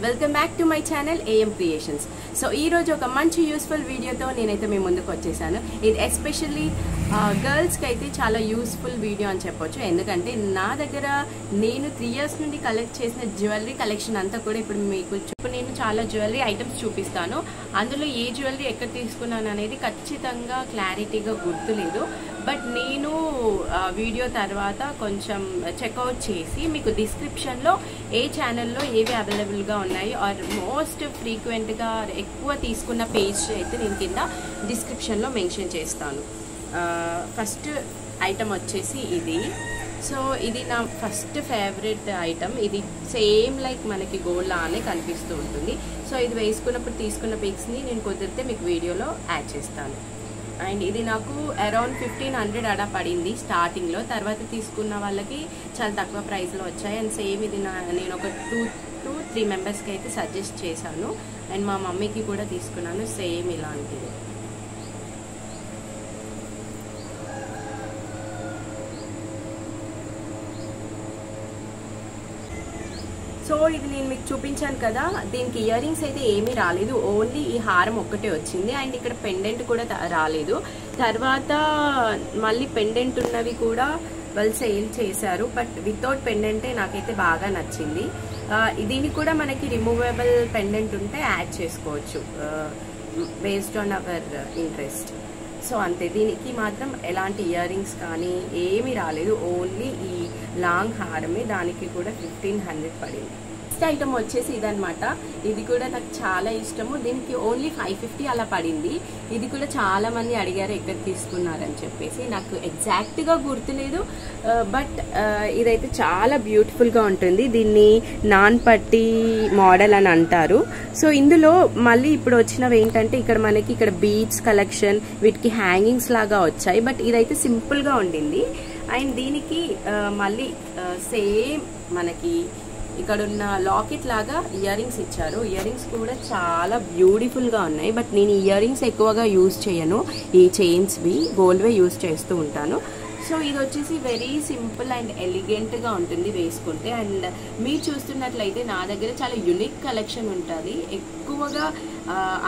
Welcome back to my channel AM Creations. So ఈ రోజు ఒక మంచి యూస్ఫుల్ వీడియోతో నేనైతే మీ ముందుకు వచ్చేసాను. ఇది ఎస్పెషల్లీ గర్ల్స్కి అయితే చాలా యూస్ఫుల్ వీడియో అని చెప్పొచ్చు. ఎందుకంటే నా దగ్గర నేను 3 years నుండి కలెక్ట్ చేసిన జ్యువెలరీ కలెక్షన్ అంతా కూడా ఇప్పుడు మీకు నేను చాలా జ్యువెలరీ ఐటమ్స్ చూపిస్తాను. అందులో ఏ జ్యువెలరీ ఎక్కడ తీసుకున్నాను అనేది ఖచ్చితంగా క్లారిటీగా గుర్తులేదు. బట్ నేను వీడియో తర్వాత కొంచెం చెక్అవుట్ చేసి మీకు డిస్క్రిప్షన్లో ఏ ఛానల్లో ఏవి అవైలబుల్గా ఉన్నాయి ఆర్ మోస్ట్ ఫ్రీక్వెంట్గా ఎక్కువ తీసుకున్న పేజ్ అయితే నేను కింద డిస్క్రిప్షన్లో మెన్షన్ చేస్తాను. ఫస్ట్ ఐటమ్ వచ్చేసి ఇది. సో ఇది నా ఫస్ట్ ఫేవరెట్ ఐటమ్. ఇది సేమ్ లైక్ మనకి గోల్డ్ లానే కనిపిస్తూ ఉంటుంది. సో ఇది వేసుకున్నప్పుడు తీసుకున్న పిక్స్ని నేను కుదిరితే మీకు వీడియోలో యాడ్ చేస్తాను. అండ్ ఇది నాకు అరౌండ్ 1500 అలా పడింది స్టార్టింగ్లో. తర్వాత తీసుకున్న వాళ్ళకి చాలా తక్కువ ప్రైస్లో వచ్చాయి. అండ్ సేమ్ ఇది నేను ఒక 2 to 3 మెంబర్స్కి అయితే సజెస్ట్ చేశాను. అండ్ మా మమ్మీకి కూడా తీసుకున్నాను సేమ్ ఇలాంటిది. సో ఇది నేను మీకు చూపించాను కదా, దీనికి ఇయర్ రింగ్స్ అయితే ఏమీ రాలేదు, ఓన్లీ ఈ హారం ఒక్కటే వచ్చింది. అండ్ ఇక్కడ పెండెంట్ కూడా రాలేదు. తర్వాత మళ్ళీ పెండెంట్ ఉన్నవి కూడా వాళ్ళు సేల్ చేశారు. బట్ వితౌట్ పెండెంటే నాకైతే బాగా నచ్చింది. దీనికి కూడా మనకి రిమూవబుల్ పెండెంట్ ఉంటే యాడ్ చేసుకోవచ్చు based on our interest. So అంతే, దీనికి మాత్రం ఎలాంటి ఇయర్ రింగ్స్ కానీ ఏమీ రాలేదు, ఓన్లీ ఈ లాంగ్ హారమే. దానికి కూడా 1500 పడింది. నెక్స్ట్ ఐటమ్ వచ్చేసి ఇదనమాట. ఇది కూడా నాకు చాలా ఇష్టము. దీనికి ఓన్లీ 550 అలా పడింది. ఇది కూడా చాలా మంది అడిగారు ఎక్కడ తీసుకున్నారని చెప్పేసి. నాకు ఎగ్జాక్ట్గా గుర్తులేదు, బట్ ఇదైతే చాలా బ్యూటిఫుల్గా ఉంటుంది. దీన్ని నాన్ పట్టి మోడల్ అని అంటారు. సో ఇందులో మళ్ళీ ఇప్పుడు వచ్చినవి ఏంటంటే ఇక్కడ బీడ్స్ కలెక్షన్, వీటికి హ్యాంగింగ్స్ లాగా వచ్చాయి. బట్ ఇదైతే సింపుల్గా ఉండింది. అండ్ దీనికి మళ్ళీ సేమ్ మనకి ఇక్కడ ఉన్న లాకెట్ లాగా ఇయర్ రింగ్స్ ఇచ్చారు. ఇయర్ రింగ్స్ కూడా చాలా బ్యూటిఫుల్గా ఉన్నాయి. బట్ నేను ఇయర్ రింగ్స్ ఎక్కువగా యూజ్ చేయను, ఈ చైన్స్వి గోల్డ్వే యూజ్ చేస్తూ ఉంటాను. సో ఇది వచ్చేసి వెరీ సింపుల్ అండ్ ఎలిగెంట్గా ఉంటుంది వేసుకుంటే. అండ్ మీరు చూస్తున్నట్లయితే నా దగ్గర చాలా యునిక్ కలెక్షన్ ఉంటుంది. ఎక్కువగా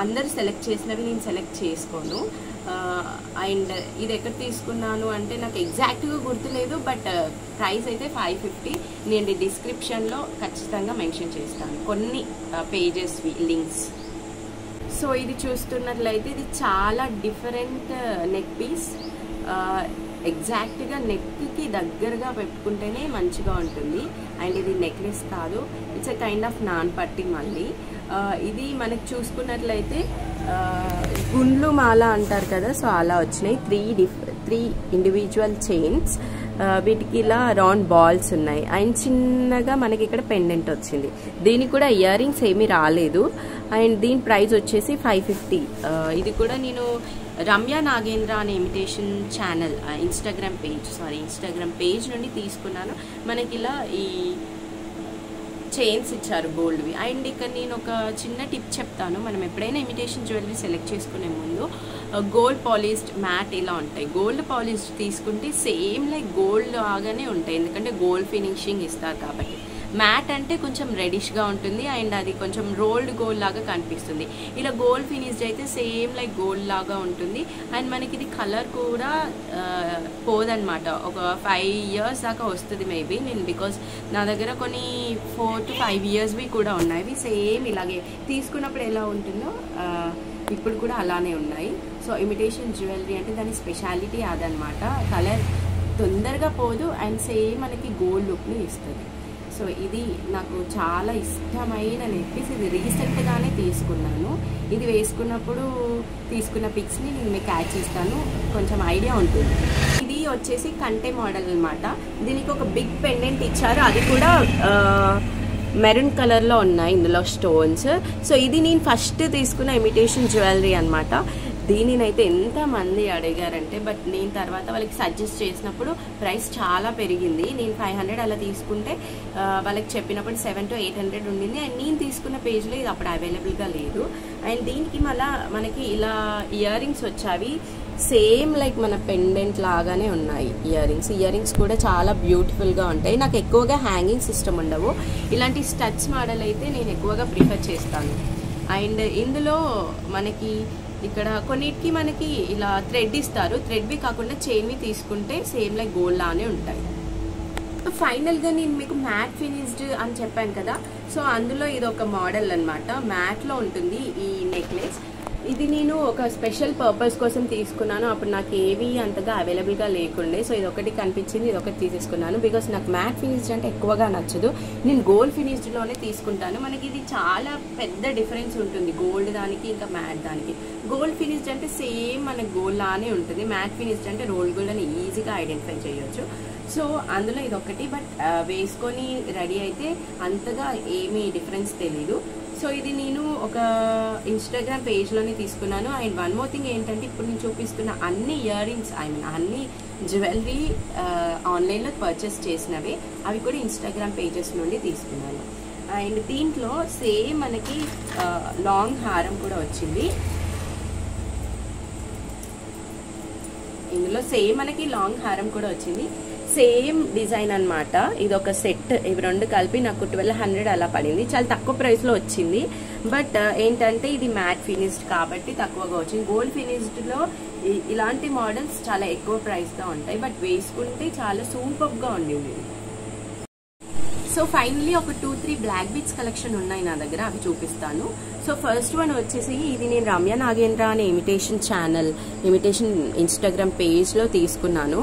అందరు సెలెక్ట్ చేసినవి నేను సెలెక్ట్ చేసుకోను. అండ్ ఇది ఎక్కడ తీసుకున్నాను అంటే నాకు ఎగ్జాక్ట్గా గుర్తులేదు, బట్ ప్రైస్ అయితే 550. నేను డిస్క్రిప్షన్లో ఖచ్చితంగా మెన్షన్ చేస్తాను కొన్ని పేజెస్వి లింక్స్. సో ఇది చూస్తున్నట్లయితే ఇది చాలా డిఫరెంట్ నెక్ పీస్. ఎగ్జాక్ట్గా నెక్కి దగ్గరగా పెట్టుకుంటేనే మంచిగా ఉంటుంది. అండ్ ఇది నెక్లెస్ కాదు, it's a kind of non పట్టి. మళ్ళీ ఇది మనకు చూసుకున్నట్లయితే గుండ్లు మాల అంటారు కదా, సో అలా వచ్చినాయి. 3 ఇండివిజువల్ చైన్స్. వీటికి ఇలా రౌండ్ బాల్స్ ఉన్నాయి. అండ్ చిన్నగా మనకి ఇక్కడ పెండెంట్ వచ్చింది. దీనికి కూడా ఇయర్ రింగ్స్ ఏమీ రాలేదు. అండ్ దీని ప్రైస్ వచ్చేసి 550. ఇది కూడా నేను రమ్య నాగేంద్ర అనే ఇమిటేషన్ ఛానల్ ఇన్స్టాగ్రామ్ పేజ్ నుండి తీసుకున్నాను. మనకి ఇలా ఈ చైన్స్ ఇచ్చారు గోల్డ్వి. అండ్ ఇక్కడ నేను ఒక చిన్న టిప్ చెప్తాను. మనం ఎప్పుడైనా ఇమిటేషన్ జ్యువెలరీ సెలెక్ట్ చేసుకునే ముందు గోల్డ్ పాలిష్డ్ మ్యాట్ ఇలా ఉంటాయి. గోల్డ్ పాలిష్డ్ తీసుకుంటే సేమ్ లైక్ గోల్డ్ లాగానే ఉంటాయి, ఎందుకంటే గోల్డ్ ఫినిషింగ్ ఇస్తారు కాబట్టి. మ్యాట్ అంటే కొంచెం రెడిష్గా ఉంటుంది అండ్ అది కొంచెం రోల్డ్ గోల్డ్ లాగా కనిపిస్తుంది. ఇలా గోల్డ్ ఫినిష్డ్ అయితే సేమ్ లైక్ గోల్డ్ లాగా ఉంటుంది. అండ్ మనకి ఇది కలర్ కూడా పోదనమాట. ఒక 5 years దాకా వస్తుంది మేబీ. నేను బికాజ్ నా దగ్గర కొన్ని 4 to 5 yearsవి కూడా ఉన్నాయి. సేమ్ ఇలాగే తీసుకున్నప్పుడు ఎలా ఉంటుందో ఇప్పుడు కూడా అలానే ఉన్నాయి. సో ఇమిటేషన్ జ్యువెలరీ అంటే దాని స్పెషాలిటీ అదనమాట. కలర్ తొందరగా పోదు అండ్ సేమ్ మనకి గోల్డ్ లుక్ని ఇస్తుంది. సో ఇది నాకు చాలా ఇష్టమైన నెక్ పీస్. ఇది రీసెంట్గానే తీసుకున్నాను. ఇది వేసుకున్నప్పుడు తీసుకున్న పిక్స్ని నేను మీకు యాడ్ చేస్తాను, కొంచెం ఐడియా ఉంటుంది. ఇది వచ్చేసి కంటే మోడల్ అనమాట. దీనికి ఒక బిగ్ పెండెంట్ ఇచ్చారు, అది కూడా మెరూన్ కలర్లో ఉన్నాయి ఇందులో స్టోన్స్. సో ఇది నేను ఫస్ట్ తీసుకున్న ఇమిటేషన్ జ్యువెలరీ అనమాట. దీనినైతే ఎంతమంది అడిగారంటే, బట్ నేను తర్వాత వాళ్ళకి సజెస్ట్ చేసినప్పుడు ప్రైస్ చాలా పెరిగింది. నేను 500 అలా తీసుకుంటే వాళ్ళకి చెప్పినప్పుడు 700 to 800 ఉండింది. అండ్ నేను తీసుకున్న పేజ్లో ఇది అప్పుడు అవైలబుల్గా లేదు. అండ్ దీనికి మళ్ళీ మనకి ఇలా ఇయర్ రింగ్స్ వచ్చావి. సేమ్ లైక్ మన పెండెంట్ లాగానే ఉన్నాయి ఇయర్ రింగ్స్ కూడా చాలా బ్యూటిఫుల్గా ఉంటాయి. నాకు ఎక్కువగా హ్యాంగింగ్ సిస్టమ్ ఉండవు, ఇలాంటి స్టడ్స్ మోడల్ అయితే నేను ఎక్కువగా ప్రిఫర్ చేస్తాను. అండ్ ఇందులో మనకి ఇక్కడ కొన్నిటికి మనకి ఇలా థ్రెడ్ ఇస్తారు, థ్రెడ్వి కాకుండా చైన్వి తీసుకుంటే సేమ్ లైక్ గోల్డ్ లానే ఉంటాయి. ఫైనల్గా నేను మీకు మ్యాట్ ఫినిష్డ్ అని చెప్పాను కదా, సో అందులో ఇది ఒక మోడల్ అనమాట. మ్యాట్లో ఉంటుంది ఈ నెక్లెస్. ఇది నేను ఒక స్పెషల్ పర్పస్ కోసం తీసుకున్నాను, అప్పుడు నాకు ఏవి అంతగా అవైలబుల్గా లేకుండే. సో ఇది ఒకటి కనిపించింది, ఇది ఒకటి తీసేసుకున్నాను. బికాస్ నాకు మ్యాట్ ఫినిష్డ్ అంటే ఎక్కువగా నచ్చదు, నేను గోల్డ్ ఫినిష్డ్లోనే తీసుకుంటాను. మనకి ఇది చాలా పెద్ద డిఫరెన్స్ ఉంటుంది గోల్డ్ దానికి ఇంకా మ్యాట్ దానికి. గోల్డ్ ఫినిష్డ్ అంటే సేమ్ మనకి గోల్డ్ లానే ఉంటుంది, మ్యాట్ ఫినిష్డ్ అంటే రోల్ గోల్డ్ అని ఈజీగా ఐడెంటిఫై చేయొచ్చు. సో అందులో ఇది ఒకటి, బట్ వేసుకొని రెడీ అయితే అంతగా ఏమీ డిఫరెన్స్ తెలీదు. సో ఇది నేను ఒక ఇన్స్టాగ్రామ్ పేజ్లోనే తీసుకున్నాను. అండ్ వన్ మోర్ థింగ్ ఏంటంటే, ఇప్పుడు నేను చూపిస్తున్న అన్ని ఇయర్ రింగ్స్ అన్ని జ్యువెలరీ ఆన్లైన్లో పర్చేస్ చేసినవే, అవి కూడా ఇన్స్టాగ్రామ్ పేజెస్ నుండి తీసుకున్నాను. అండ్ దీంట్లో సేమ్ మనకి లాంగ్ హారం కూడా వచ్చింది. ఇందులో సేమ్ మనకి లాంగ్ హారం కూడా వచ్చింది, సేమ్ డిజైన్ అనమాట. ఇది ఒక సెట్, ఇవి రెండు కలిపి నాకు 1200 అలా పడింది. చాలా తక్కువ ప్రైస్లో వచ్చింది. బట్ ఏంటంటే ఇది మ్యాట్ ఫినిష్డ్ కాబట్టి తక్కువగా వచ్చింది. గోల్డ్ ఫినిష్డ్లో ఇలాంటి మోడల్స్ చాలా ఎక్కువ ప్రైస్గా ఉంటాయి, బట్ వేసుకుంటే చాలా సూపర్గా ఉండింది. సో ఫైనలీ ఒక 2-3 బ్లాక్ బీట్స్ కలెక్షన్ ఉన్నాయి నా దగ్గర, అవి చూపిస్తాను. సో ఫస్ట్ వన్ వచ్చేసి ఇది నేను రమ్య నాగేంద్ర అనే ఇమిటేషన్ ఇన్స్టాగ్రామ్ పేజ్లో తీసుకున్నాను.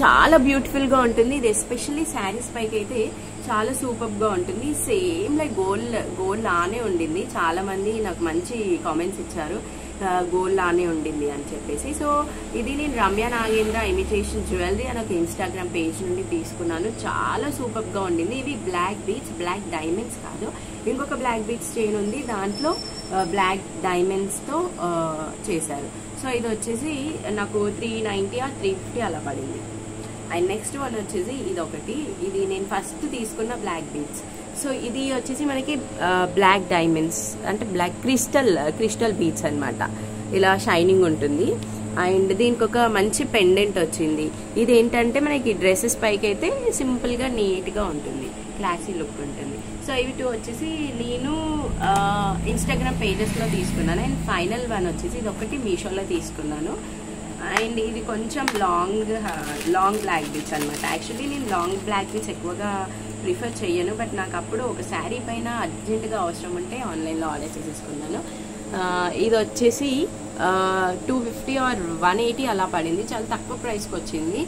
చాలా బ్యూటిఫుల్గా ఉంటుంది ఇది, ఎస్పెషల్లీ శారీస్ పైకి అయితే చాలా సూపర్గా ఉంటుంది. సేమ్ లైక్ గోల్డ్ లానే ఉండింది. చాలా మంది నాకు మంచి కామెంట్స్ ఇచ్చారు గోల్డ్ లానే ఉండింది అని చెప్పేసి. సో ఇది నేను రమ్య నాగేంద్ర ఇమిటేషన్ జ్యువెలరీ అని ఒక ఇన్స్టాగ్రామ్ పేజ్ నుండి తీసుకున్నాను. చాలా సూపర్గా ఉండింది. ఇవి బ్లాక్ బీట్స్, బ్లాక్ డైమండ్స్ కాదు, ఇంకొక బ్లాక్ బీట్స్ చైన్ ఉంది, దాంట్లో బ్లాక్ డైమండ్స్తో చేశారు. సో ఇది వచ్చేసి నాకు 390 or 350 అలా పడింది. అండ్ నెక్స్ట్ వన్ వచ్చేసి ఇది ఒకటి, ఇది నేను ఫస్ట్ తీసుకున్న బ్లాక్ బీట్స్. సో ఇది వచ్చేసి మనకి బ్లాక్ డైమండ్స్ అంటే బ్లాక్ క్రిస్టల్ బీట్స్ అనమాట, ఇలా షైనింగ్ ఉంటుంది. అండ్ దీనికి ఒక మంచి పెండెంట్ వచ్చింది. ఇది ఏంటంటే మనకి డ్రెస్సెస్ పైకి అయితే సింపుల్గా నీట్గా ఉంటుంది, క్లాసీ లుక్ ఉంటుంది. సో ఇవి టూ వచ్చేసి నేను ఇన్స్టాగ్రామ్ పేజెస్లో తీసుకున్నాను. అండ్ ఫైనల్ వన్ వచ్చేసి ఇది ఒకటి మీషోలో తీసుకున్నాను. అండ్ ఇది కొంచెం లాంగ్ బ్లాక్ బీట్స్ అనమాట. యాక్చువల్లీ నేను లాంగ్ బ్లాక్ బీట్స్ ఎక్కువగా ప్రిఫర్ చేయను, బట్ నాకు అప్పుడు ఒక శారీ పైన అర్జెంటుగా అవసరం ఉంటే ఆన్లైన్లో ఆర్డర్ చేసేసుకున్నాను. ఇది వచ్చేసి 250 or 180 అలా పడింది, చాలా తక్కువ ప్రైస్కి వచ్చింది.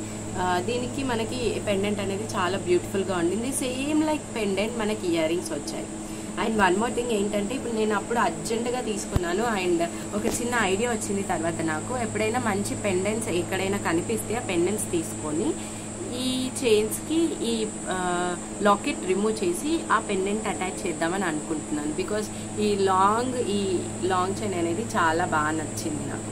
దీనికి మనకి పెండెంట్ అనేది చాలా బ్యూటిఫుల్గా ఉండింది, సేమ్ లైక్ పెండెంట్ మనకి ఇయర్ రింగ్స్ వచ్చాయి. అండ్ వన్ మోర్ థింగ్ ఏంటంటే, ఇప్పుడు నేను అప్పుడు అర్జెంటుగా తీసుకున్నాను అండ్ ఒక చిన్న ఐడియా వచ్చింది తర్వాత నాకు, ఎప్పుడైనా మంచి పెండెంట్స్ ఎక్కడైనా కనిపిస్తే ఆ పెండెంట్స్ తీసుకొని ఈ చైన్స్కి ఈ లాకెట్ రిమూవ్ చేసి ఆ పెండెంట్ అటాచ్ చేద్దామని అనుకుంటున్నాను. బికాజ్ ఈ లాంగ్ చైన్ అనేది చాలా బాగా నచ్చింది నాకు.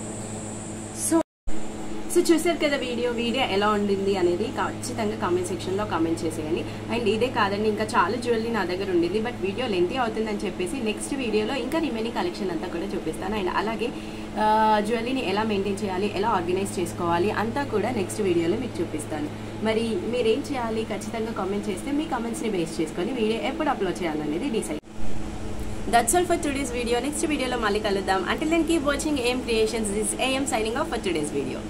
సో చూసారు కదా వీడియో ఎలా ఉండింది అనేది ఖచ్చితంగా కామెంట్ సెక్షన్లో కామెంట్ చేసేయండి. అండ్ ఇదే కాదండి, ఇంకా చాలా జ్యువెలరీ నా దగ్గర ఉండింది, బట్ వీడియో లెంతీ అవుతుందని చెప్పేసి నెక్స్ట్ వీడియోలో ఇంకా రిమైనింగ్ కలెక్షన్ అంతా కూడా చూపిస్తాను. అండ్ అలాగే జ్యువెలరీని ఎలా మెయింటైన్ చేయాలి, ఎలా ఆర్గనైజ్ చేసుకోవాలి అంతా కూడా నెక్స్ట్ వీడియోలో మీకు చూపిస్తాను. మరి మీరేం చేయాలి ఖచ్చితంగా కామెంట్ చేస్తే మీ కామెంట్స్ని బేస్ చేసుకొని వీడియో ఎప్పుడు అప్లోడ్ చేయాలనేది decide. That's all for today's video. Next video lo malli kaludam. Until then keep watching AM Creations. This is AM signing off for today's video.